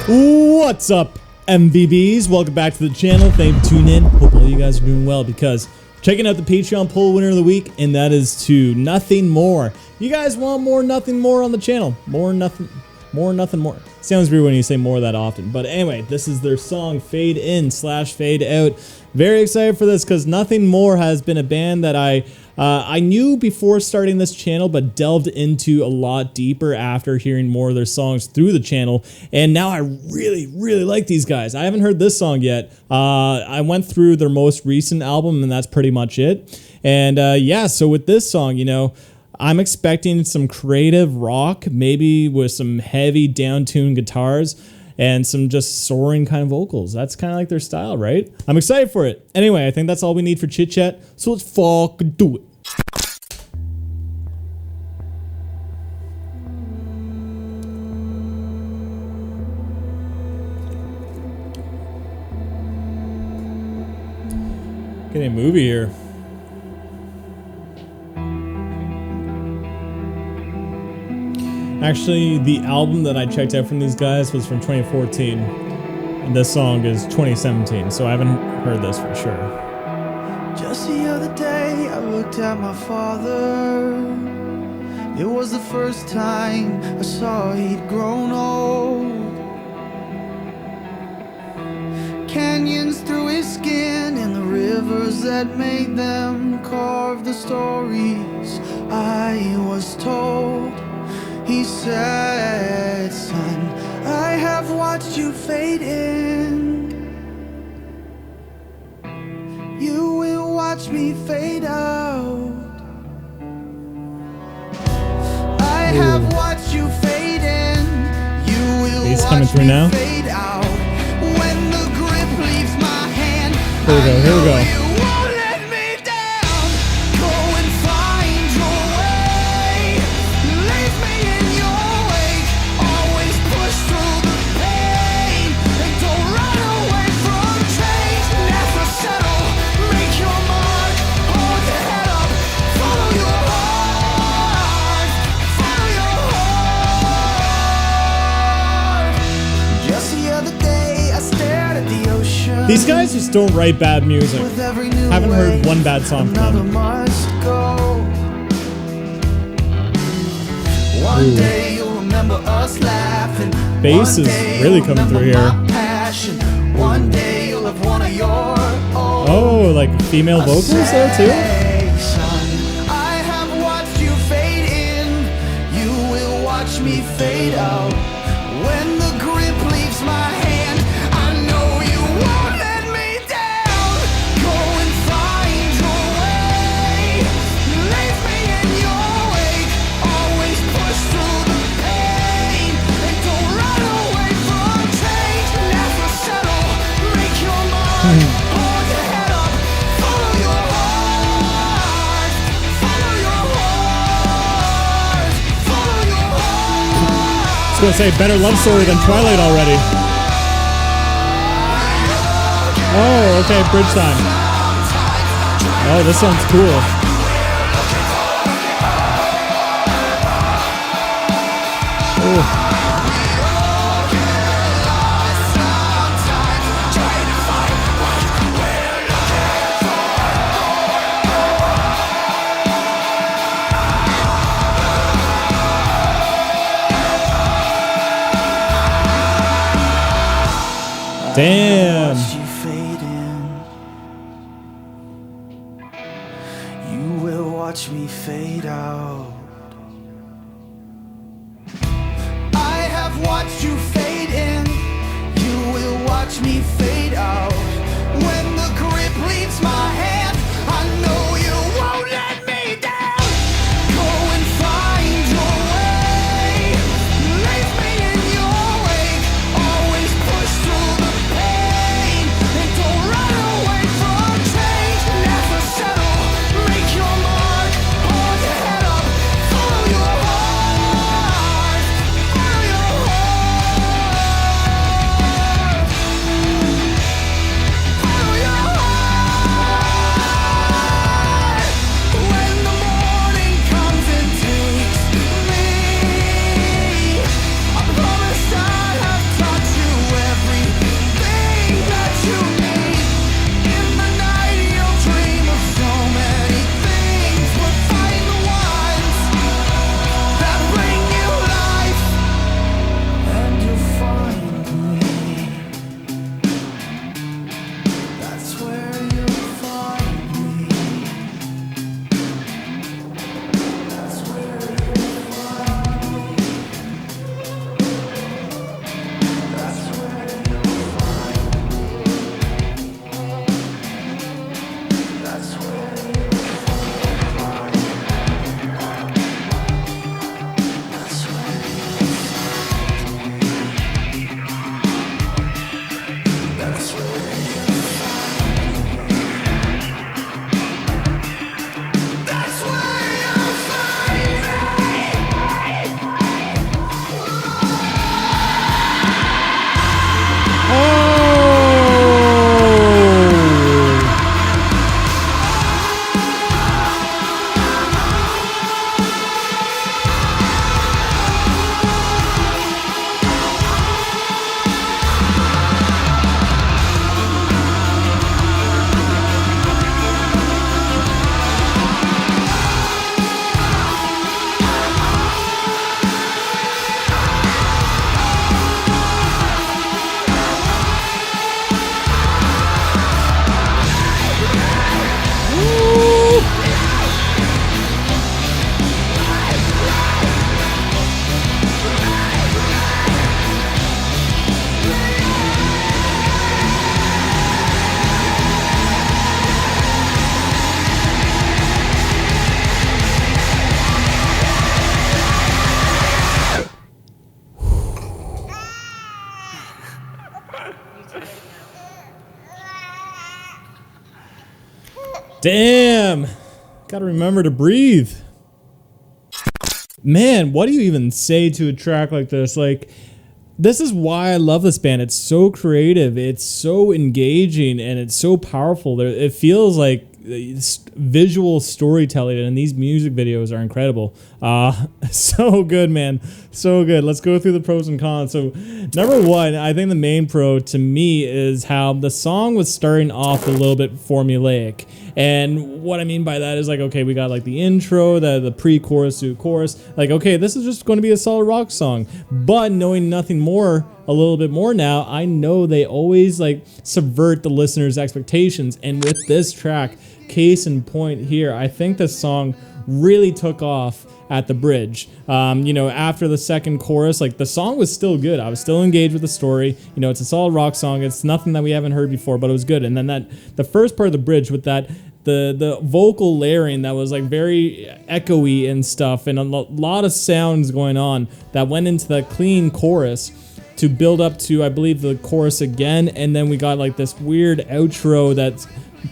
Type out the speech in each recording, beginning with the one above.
What's up, MVBs? Welcome back to the channel. Thank you for tuning in. Hope all you guys are doing well because checking out the Patreon poll winner of the week, and that is to Nothing More. You guys want more Nothing More on the channel? More Nothing More. Sounds weird when you say more that often, but anyway, this is their song Fade In / Fade Out. Very excited for this because Nothing More has been a band that I knew before starting this channel, but delved into a lot deeper after hearing more of their songs through the channel. And now I really like these guys. I haven't heard this song yet. I went through their most recent album and that's pretty much it. And yeah, so with this song, you know, I'm expecting some creative rock, maybe with some heavy down-tuned guitars and some just soaring kind of vocals. That's kind of like their style, right? I'm excited for it. Anyway, I think that's all we need for chit chat. So let's fucking do it. Getting a movie here. Actually, the album that I checked out from these guys was from 2014, and this song is 2017, so I haven't heard this for sure. Just the other day, I looked at my father. It was the first time I saw he'd grown old. Canyons through his skin and the rivers that made them carve the stories I was told. He said, son, I have watched you fade in. You will watch me fade out. I have watched you fade in. You will He's watch coming through me now. fade out. When the grip leaves my hand, Here we go, here we go. you won't let me down. Go and find your way. Leave me in your wake. Always push through the pain. And don't run away from change. Never settle. Make your mark. Hold your head up. Follow your heart. Follow your heart. Just the other day, I stared at the ocean. These guys just don't write bad music. With every new Haven't heard wave, one bad song from another them. must go. One day you'll remember us laughing. Bass One is day really you'll coming through remember here. my passion. One day you'll have one of your own. Oh, like female vocals there too? Say, son, I have watched you fade in. You will watch me fade out. When the grip leaves my hand, I know you won't let me down. Go and find your way. Leave me in your wake. Always push through the pain. And don't run away from change. Never settle. Make your mark. Hold your head up. Follow your heart. Follow your heart. Follow your heart. I was gonna say better love story than Twilight already. Oh, okay, bridge time. Oh, this sounds cool. Ooh. Damn. Watch you fade in. You will watch me fade out. I have watched you fade in. You will watch me fade out. When the grip leaves my hand, I know you won't let me down. Go and find your way. Leave me in your wake. Always push through the pain. And don't run away from change. Never settle. Make your mark. Hold your head up. Follow your heart. Follow your heart. 'Cause I know you fade in. You will watch me fade out. When the grip leaves my hand, I know you won't let me down. Go and find your way. Leave me in your wake. Always push through the pain. And don't run away from change. Never settle. Make your mark. Hold your head up. Follow your heart. Follow your heart. Damn. Gotta remember to breathe. Man, what do you even say to a track like this? Like, this is why I love this band. It's so creative, it's so engaging, and it's so powerful. It feels like visual storytelling, and these music videos are incredible. So good, man. So good. Let's go through the pros and cons. So, number one, I think the main pro to me is how the song was starting off a little bit formulaic. And what I mean by that is like, okay, we got like the intro, the pre-chorus to chorus. Like, okay, this is just going to be a solid rock song. But knowing nothing more, a little bit more now, I know they always like subvert the listener's expectations. And with this track, case in point here, I think this song really took off at the bridge. You know, after the second chorus, like the song was still good. I was still engaged with the story. You know, it's a solid rock song. It's nothing that we haven't heard before, but it was good. And then the first part of the bridge with that, the vocal layering that was like very echoey and stuff, and a lot of sounds going on that went into the clean chorus to build up to, I believe, the chorus again. And then we got like this weird outro that's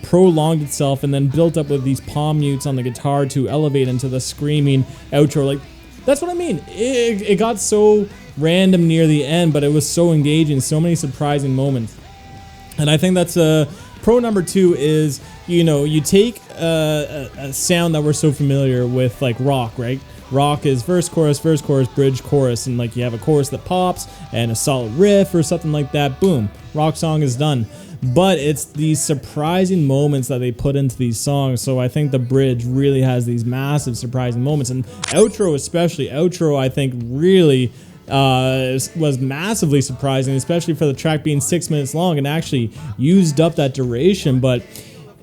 prolonged itself and then built up with these palm mutes on the guitar to elevate into the screaming outro. Like, that's what I mean. It got so random near the end, but it was so engaging, so many surprising moments. And I think that's pro number two is, you know, you take a sound that we're so familiar with, like rock, right? Rock is verse, chorus, bridge, chorus, and like you have a chorus that pops and a solid riff or something like that. Boom, rock song is done. But it's these surprising moments that they put into these songs. So I think the bridge really has these massive surprising moments, and outro especially. Outro, I think, really was massively surprising, especially for the track being 6 minutes long and actually used up that duration. But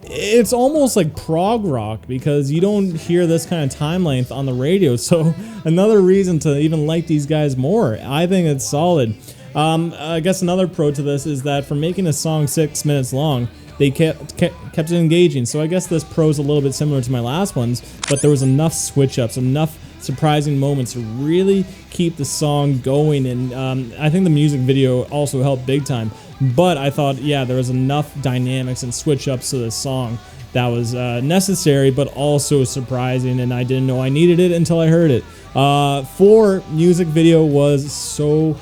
it's almost like prog rock because you don't hear this kind of time length on the radio. So another reason to even like these guys more. I think it's solid. I guess another pro to this is that for making a song 6 minutes long, they kept it engaging. So I guess this pro is a little bit similar to my last ones, but there was enough switch ups, enough surprising moments to really keep the song going. And I think the music video also helped big time. But I thought, yeah, there was enough dynamics and switch ups to this song that was necessary, but also surprising, and I didn't know I needed it until I heard it. 4, music video was so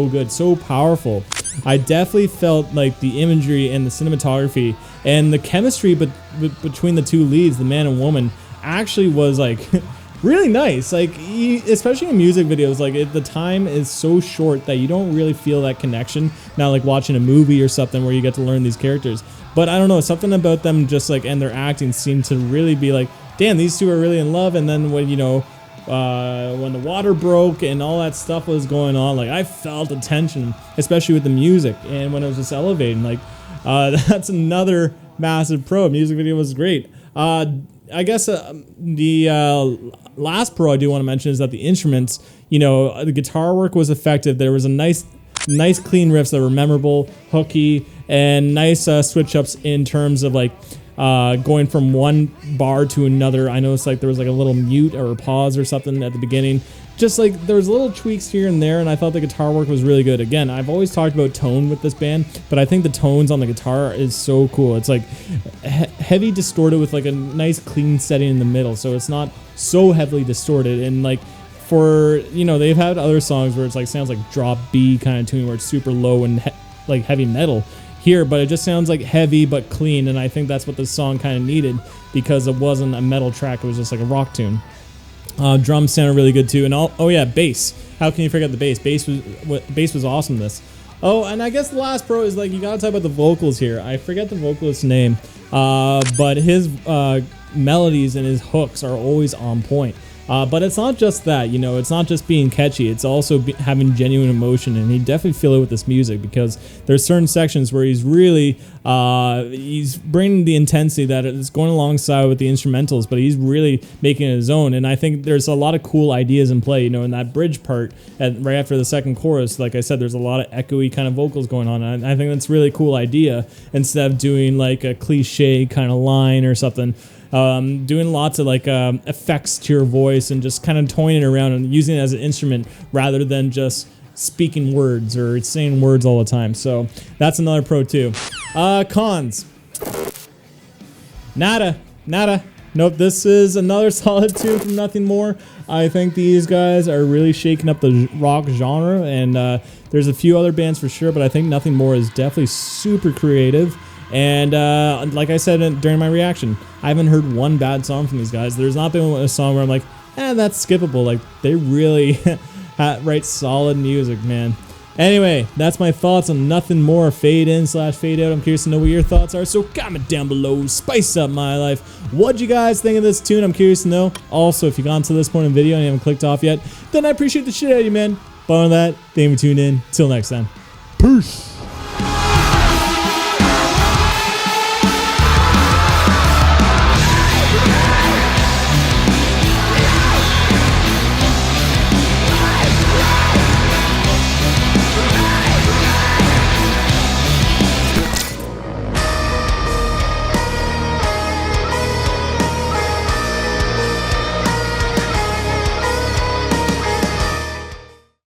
good, so powerful. I definitely felt like the imagery and the cinematography and the chemistry between the two leads, the man and woman, actually was like really nice. Like, especially in music videos, like the time is so short that you don't really feel that connection. Not like watching a movie or something where you get to learn these characters. But I don't know, something about them just like, and their acting seemed to really be like, damn, these two are really in love. And then when, you know, when the water broke and all that stuff was going on, like I felt the tension, especially with the music and when it was just elevating. Like that's another massive pro. Music video was great. I guess the last pro I do want to mention is that the instruments, you know, the guitar work was effective. There was a nice clean riffs that were memorable, hooky, and nice switch ups in terms of like going from one bar to another. I noticed like there was like a little mute or a pause or something at the beginning. Just like there was little tweaks here and there, and I thought the guitar work was really good. Again, I've always talked about tone with this band, but I think the tones on the guitar is so cool. It's like heavy distorted with like a nice clean setting in the middle, so it's not so heavily distorted. And like for, you know, they've had other songs where it's like sounds like drop B kind of tune where it's super low and like heavy metal here, but it just sounds like heavy but clean, and I think that's what this song kind of needed because it wasn't a metal track, it was just like a rock tune. Drums sounded really good too, and oh yeah, bass. How can you forget the bass? Bass was awesome. This. Oh, and I guess the last pro is like you gotta talk about the vocals here. I forget the vocalist's name, but his melodies and his hooks are always on point. But it's not just that, you know, it's not just being catchy, it's also having genuine emotion, and you definitely feel it with this music because there's certain sections where he's really, he's bringing the intensity that is going alongside with the instrumentals, but he's really making it his own. And I think there's a lot of cool ideas in play, you know, in that bridge part, right after the second chorus, like I said, there's a lot of echoey kind of vocals going on, and I think that's a really cool idea, instead of doing like a cliche kind of line or something. Doing lots of like effects to your voice and just kind of toying it around and using it as an instrument rather than just speaking words or saying words all the time. So that's another pro too. Cons. Nada. nada. Nope, this is another solid tune from Nothing More. I think these guys are really shaking up the rock genre, and there's a few other bands for sure, but I think Nothing More is definitely super creative. And like I said during my reaction, I haven't heard one bad song from these guys. There's not been a song where I'm like, that's skippable. Like, they really write solid music, man. Anyway, that's my thoughts on Nothing More, Fade In / Fade Out. I'm curious to know what your thoughts are, so comment down below, spice up my life. What'd you guys think of this tune? I'm curious to know. Also, if you've gone to this point in the video and you haven't clicked off yet, then I appreciate the shit out of you, man. But on that, thank you for tuning in. Till next time. Peace.